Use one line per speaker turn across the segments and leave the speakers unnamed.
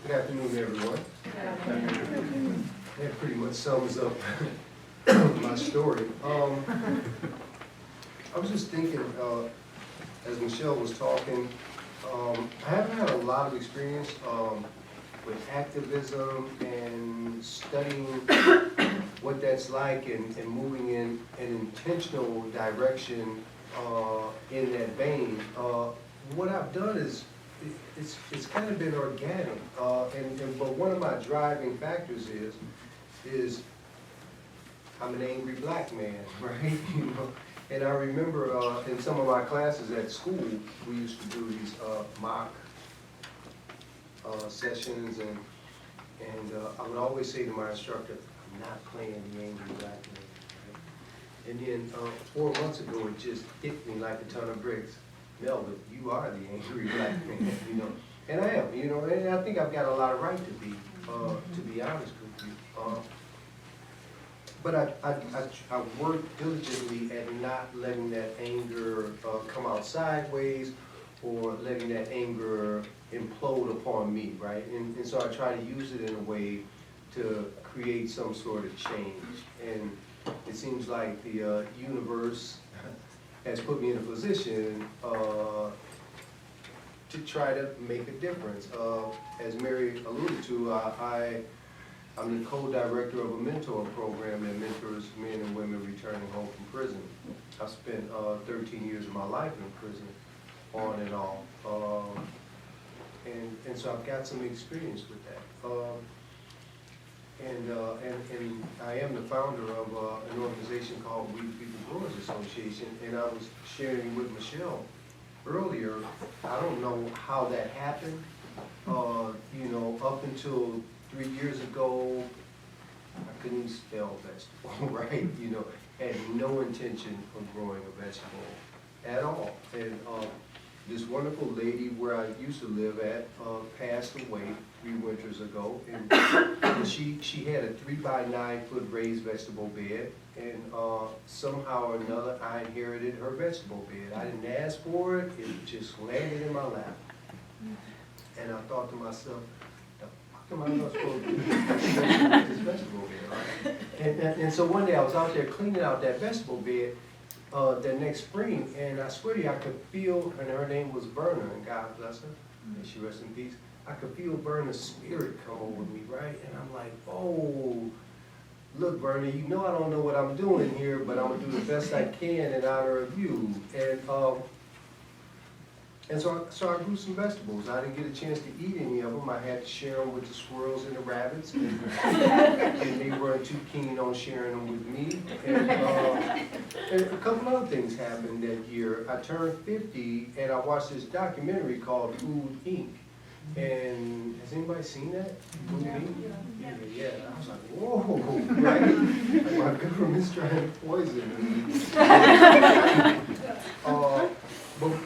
Good afternoon, everyone. That pretty much sums up my story. I was just thinking, as Michelle was talking, I haven't had a lot of experience with activism and studying what that's like and moving in an intentional direction in that vein. What I've done is it's kind of been organic, but one of my driving factors is I'm an angry black man, right? You know, and I remember in some of my classes at school, we used to do these mock sessions, and I would always say to my instructor, I'm not playing the angry black man. Right? And then 4 months ago, it just hit me like a ton of bricks. Melvin, you are the angry black man, you know, and I am, you know, and I think I've got a lot of right to be honest with you. But I work diligently at not letting that anger come out sideways or letting that anger implode upon me, right? And so I try to use it in a way to create some sort of change. And it seems like the universe has put me in a position to try to make a difference. As Mary alluded to, I'm the co-director of a mentor program that mentors men and women returning home from prison. I spent 13 years of my life in prison, on and off. And so I've got some experience with that. And I am the founder of an organization called Revitalize Growers Association, and I was sharing with Michelle earlier, I don't know how that happened. You know, up until 3 years ago, I couldn't even spell vegetable, right? You know, had no intention of growing a vegetable at all. And this wonderful lady where I used to live at passed away 3 winters ago, and she had a 3-by-9-foot raised vegetable bed, and somehow or another I inherited her vegetable bed. I didn't ask for it; it just landed in my lap, and I thought to myself, "The fuck am I not supposed to do with this vegetable bed?" Right? And so one day I was out there cleaning out that vegetable bed. The next spring, and I swear to you, I could feel, and her name was Verna, and God bless her, and she rests in peace. I could feel Verna's spirit come over me, right? And I'm like, oh, look, Verna, you know I don't know what I'm doing here, but I'm gonna do the best I can in honor of you. And so I grew some vegetables. I didn't get a chance to eat any of them. I had to share them with the squirrels and the rabbits, and they weren't too keen on sharing them with me. And a couple other things happened that year. I turned 50, and I watched this documentary called Food, Inc. And has anybody seen that? Food, Inc? Yeah. I was like, whoa, right? Like my government's trying to poison me.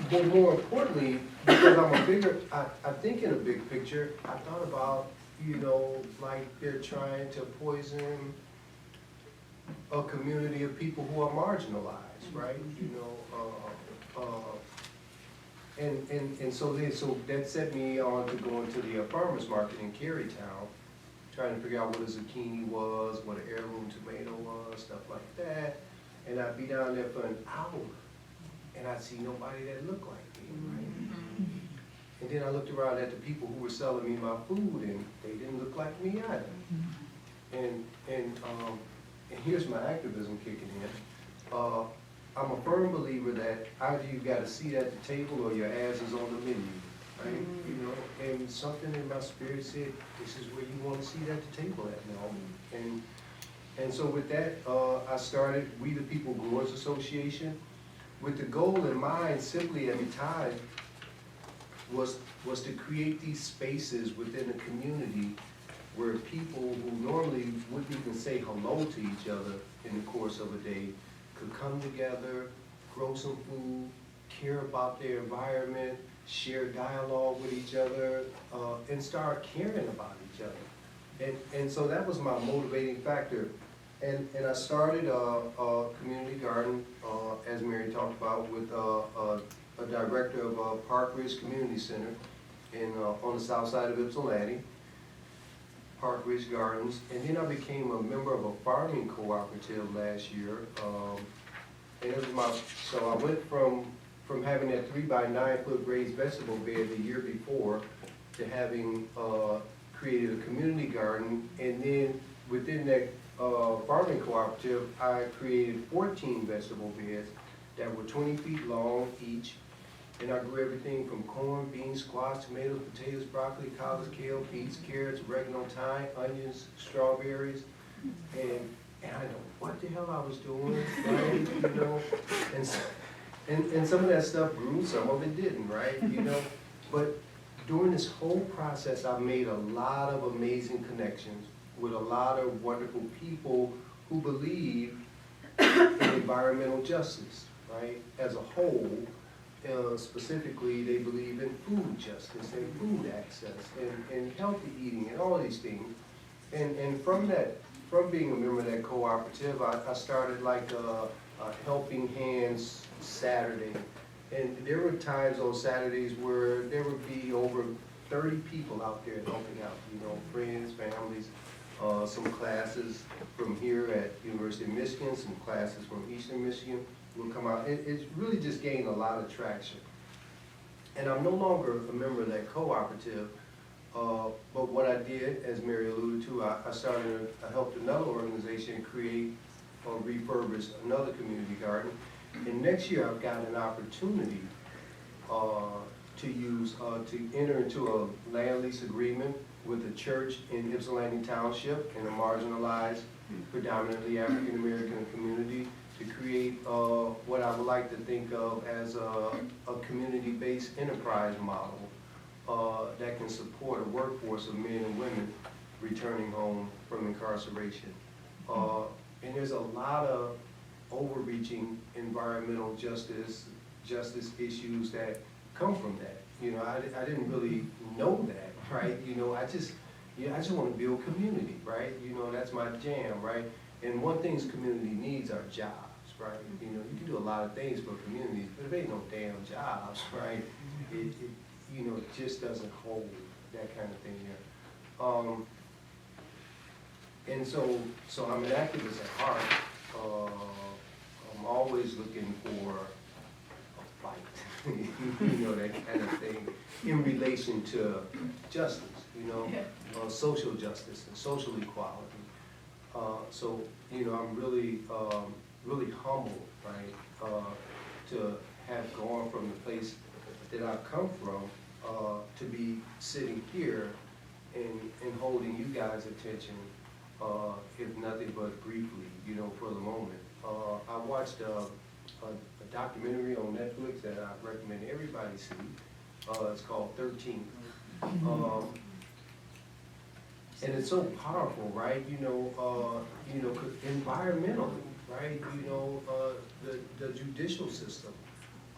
But more importantly, because I'm a bigger, I think in a big picture, I thought about, you know, like they're trying to poison a community of people who are marginalized, right? You know, and so that set me on to go into the farmer's market in Carytown, trying to figure out what a zucchini was, what an heirloom tomato was, stuff like that. And I'd be down there for an hour, and I'd see nobody that looked like me, right? And then I looked around at the people who were selling me my food, and they didn't look like me either. And here's my activism kicking in. I'm a firm believer that either you've got a seat at the table or your ass is on the menu, right? You know, and something in my spirit said, this is where you want to sit at the table at now. And so with that, I started We the People Growers Association, with the goal in mind simply at the time was to create these spaces within the community where people who normally wouldn't even say hello to each other in the course of a day could come together, grow some food, care about their environment, share dialogue with each other, and start caring about each other. And so that was my motivating factor. And I started a community garden, as Mary talked about, with a director of Parkridge Community Center on the south side of Ypsilanti. Parkridge Gardens, and then I became a member of a farming cooperative last year. And it was so I went from having that 3-by-9-foot raised vegetable bed the year before to having created a community garden, and then within that farming cooperative, I created 14 vegetable beds that were 20 feet long each, and I grew everything from corn, beans, squash, tomatoes, potatoes, broccoli, collards, kale, beets, carrots, oregano, thyme, onions, strawberries, and I don't know what the hell I was doing, right? You know, and some of that stuff grew, some of it didn't, right? You know, but during this whole process, I made a lot of amazing connections with a lot of wonderful people who believe in environmental justice, right? As a whole, specifically, they believe in food justice and food access and healthy eating and all these things. And from being a member of that cooperative, I started like a Helping Hands Saturday. And there were times on Saturdays where there would be over 30 people out there helping out, you know, friends, families, some classes from here at University of Michigan, some classes from Eastern Michigan will come out. It's really just gained a lot of traction. And I'm no longer a member of that cooperative, but what I did, as Mary alluded to, I helped another organization create or refurbish another community garden. And next year I've got an opportunity to enter into a land lease agreement with a church in Ypsilanti Township in a marginalized, predominantly African American community to create what I would like to think of as a community-based enterprise model that can support a workforce of men and women returning home from incarceration. And there's a lot of overreaching environmental justice issues that come from that. You know, I didn't really know that, right? You know, I just want to build community, right? You know, that's my jam, right? And one thing community needs are jobs, right? You know, you can do a lot of things for communities, but if ain't no damn jobs, right? It you know, it just doesn't hold that kind of thing here. And so I'm an activist at heart. I'm always looking for a fight, you know, that kind of thing, in relation to justice, you know, social justice and social equality. So, you know, I'm really, really humbled, right, to have gone from the place that I've come from to be sitting here and holding you guys' attention, if nothing but briefly, you know, for the moment. I watched a documentary on Netflix that I recommend everybody see. It's called 13. And it's so powerful, right? You know, environmentally, right? You know, the judicial system,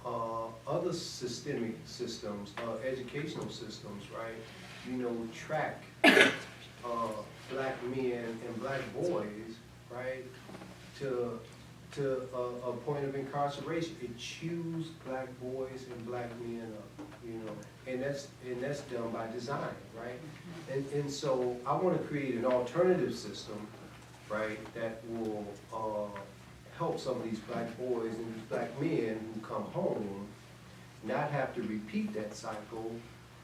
other systemic systems, educational systems, right? You know, track black men and black boys, right, to a point of incarceration. It chews black boys and black men up, you know, and that's done by design, right? And so I want to create an alternative system, right, that will help some of these black boys and these black men who come home not have to repeat that cycle,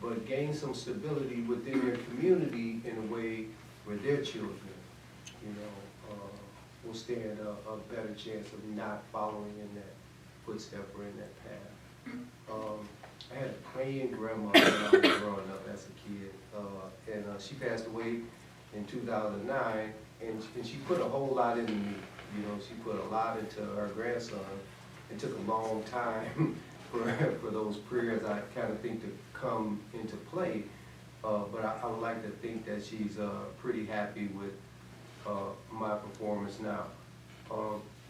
but gain some stability within their community in a way where their children, you know, will stand a better chance of not following in that footstep or in that path. I had a praying grandmother when I was growing up as a kid, and she passed away in 2009, and she put a whole lot into me. You know, she put a lot into her grandson. It took a long time for those prayers, I kind of think, to come into play, but I would like to think that she's pretty happy with my performance now.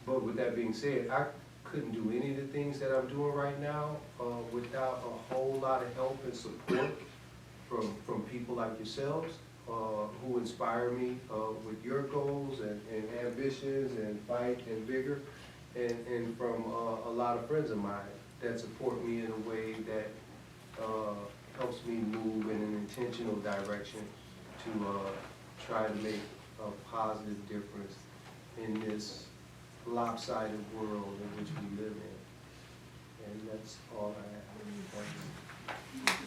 But with that being said, I couldn't do any of the things that I'm doing right now without a whole lot of help and support from people like yourselves who inspire me with your goals and ambitions and fight and vigor, and from a lot of friends of mine that support me in a way that helps me move in an intentional direction try to make a positive difference in this lopsided world in which we live in. And that's all I have. Thank you.